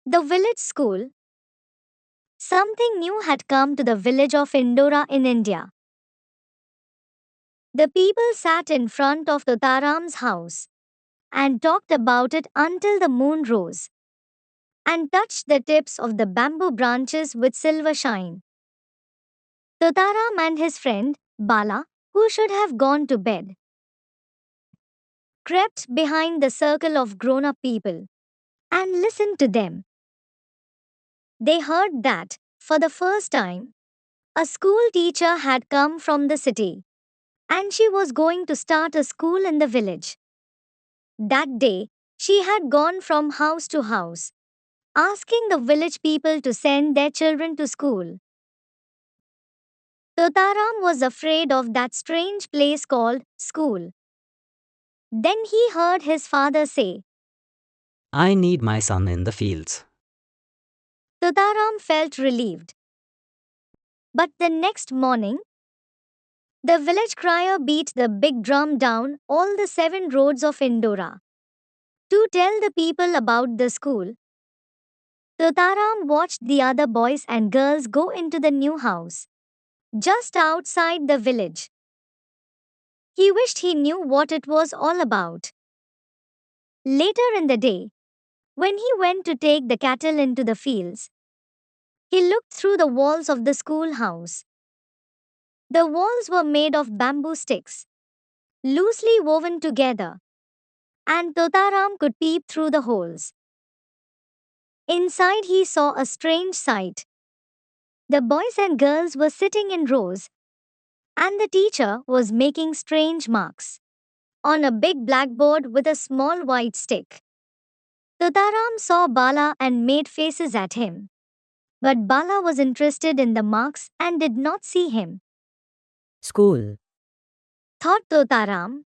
The village school. Something new had come to the village of Indora in India. The people sat in front of Tutaram's house and talked about it until the moon rose and touched the tips of the bamboo branches with silver shine. Tutaram and his friend, Bala, who should have gone to bed, crept behind the circle of grown up people and listened to them. They heard that, for the first time, a school teacher had come from the city, and she was going to start a school in the village. That day, she had gone from house to house, asking the village people to send their children to school. Totaram was afraid of that strange place called school. Then he heard his father say, I need my son in the fields. Totaram felt relieved. But the next morning, the village crier beat the big drum down all the 7 roads of Indora to tell the people about the school. Totaram watched the other boys and girls go into the new house, just outside the village. He wished he knew what it was all about. Later in the day, when he went to take the cattle into the fields, he looked through the walls of the schoolhouse. The walls were made of bamboo sticks, loosely woven together, and Totaram could peep through the holes. Inside, he saw a strange sight. The boys and girls were sitting in rows, and the teacher was making strange marks on a big blackboard with a small white stick. Totaram saw Bala and made faces at him. But Bala was interested in the marks and did not see him. School Thought Totaram.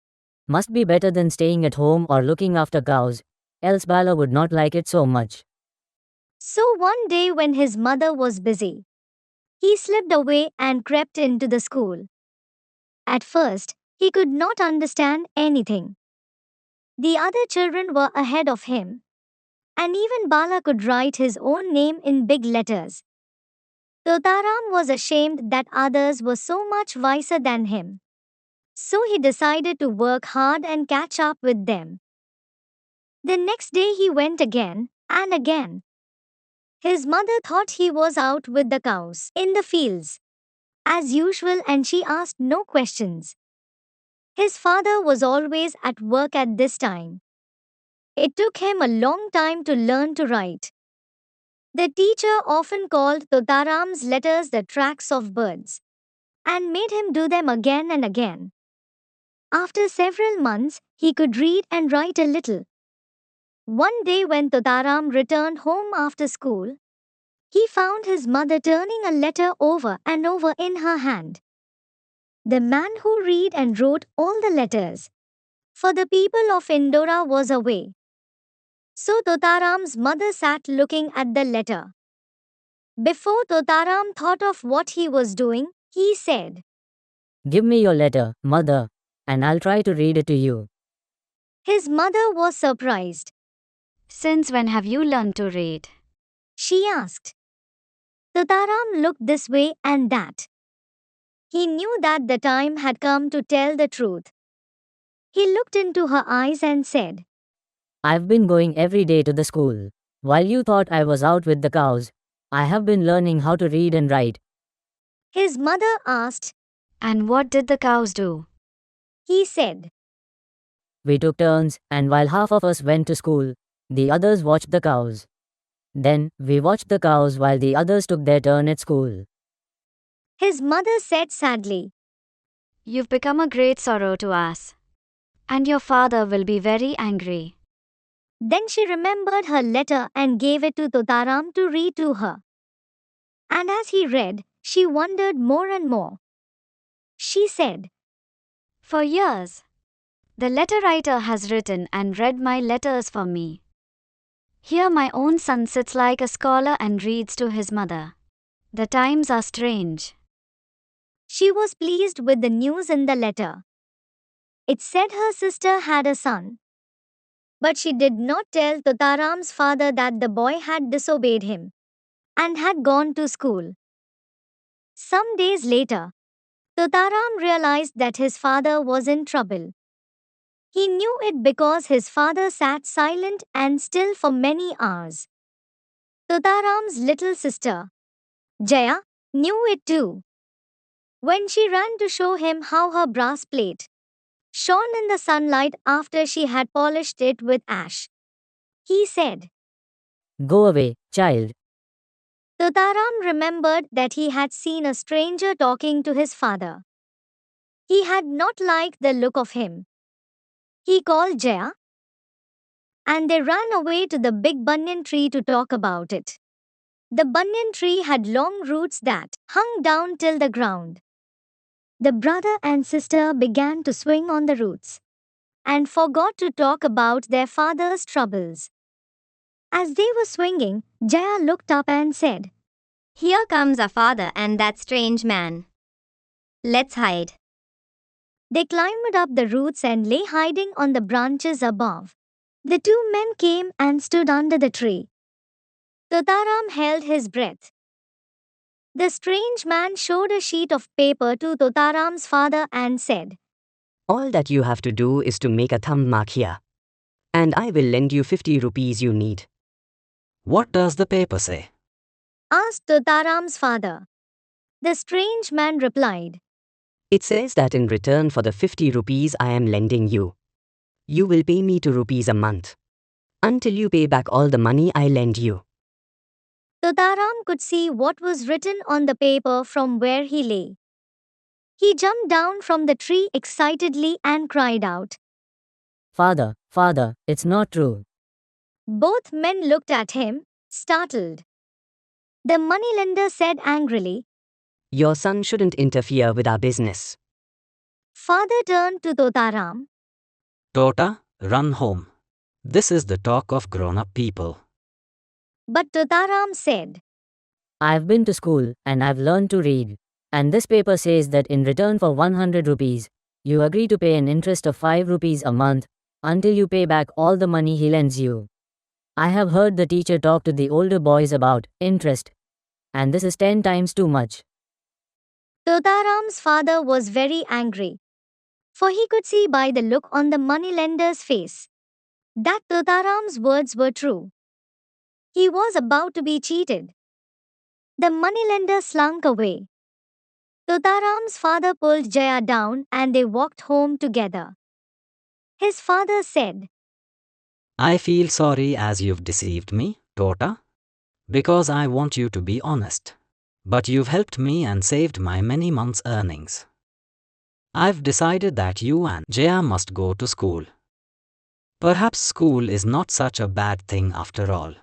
must be better than staying at home or looking after cows, else Bala would not like it so much. So one day when his mother was busy, he slipped away and crept into the school. At first, he could not understand anything. The other children were ahead of him, and even Bala could write his own name in big letters. Totaram was ashamed that others were so much wiser than him. So he decided to work hard and catch up with them. The next day he went again and again. His mother thought he was out with the cows in the fields, as usual, and she asked no questions. His father was always at work at this time. It took him a long time to learn to write. The teacher often called Totaram's letters the tracks of birds and made him do them again and again. After several months, he could read and write a little. One day, when Totaram returned home after school, he found his mother turning a letter over and over in her hand. The man who read and wrote all the letters for the people of Indora was away. So Totaram's mother sat looking at the letter. Before Totaram thought of what he was doing, he said, Give me your letter, mother, and I'll try to read it to you. His mother was surprised. Since when have you learned to read? She asked. Totaram looked this way and that. He knew that the time had come to tell the truth. He looked into her eyes and said, I've been going every day to the school. While you thought I was out with the cows, I have been learning how to read and write. His mother asked. And what did the cows do? He said, We took turns, and while half of us went to school, the others watched the cows. Then, we watched the cows while the others took their turn at school. His mother said sadly, You've become a great sorrow to us. And your father will be very angry. Then she remembered her letter and gave it to Totaram to read to her. And as he read, she wondered more and more. She said, For years, the letter writer has written and read my letters for me. Here my own son sits like a scholar and reads to his mother. The times are strange. She was pleased with the news in the letter. It said her sister had a son. But she did not tell Totaram's father that the boy had disobeyed him and had gone to school. Some days later, Totaram realized that his father was in trouble. He knew it because his father sat silent and still for many hours. Totaram's little sister, Jaya, knew it too. When she ran to show him how her brass plate shone in the sunlight after she had polished it with ash, he said, Go away, child. Totaram remembered that he had seen a stranger talking to his father. He had not liked the look of him. He called Jaya, and they ran away to the big banyan tree to talk about it. The banyan tree had long roots that hung down till the ground. The brother and sister began to swing on the roots and forgot to talk about their father's troubles. As they were swinging, Jaya looked up and said, Here comes our father and that strange man. Let's hide. They climbed up the roots and lay hiding on the branches above. The two men came and stood under the tree. Totaram held his breath. The strange man showed a sheet of paper to Totaram's father and said, All that you have to do is to make a thumb mark here. And I will lend you 50 rupees you need. What does the paper say? asked Totaram's father. The strange man replied, It says that in return for the 50 rupees I am lending you, you will pay me 2 rupees a month. Until you pay back all the money I lend you. Totaram could see what was written on the paper from where he lay. He jumped down from the tree excitedly and cried out. Father, father, it's not true. Both men looked at him, startled. The moneylender said angrily, Your son shouldn't interfere with our business. Father turned to Totaram. Tota, run home. This is the talk of grown-up people. But Totaram said, I've been to school and I've learned to read. And this paper says that in return for 100 rupees, you agree to pay an interest of 5 rupees a month until you pay back all the money he lends you. I have heard the teacher talk to the older boys about interest. And this is 10 times too much. Totaram's father was very angry, for he could see by the look on the moneylender's face that Totaram's words were true. He was about to be cheated. The moneylender slunk away. Totaram's father pulled Jaya down and they walked home together. His father said, I feel sorry as you've deceived me, Tota, because I want you to be honest. But you've helped me and saved my many months' earnings. I've decided that you and Jaya must go to school. Perhaps school is not such a bad thing after all.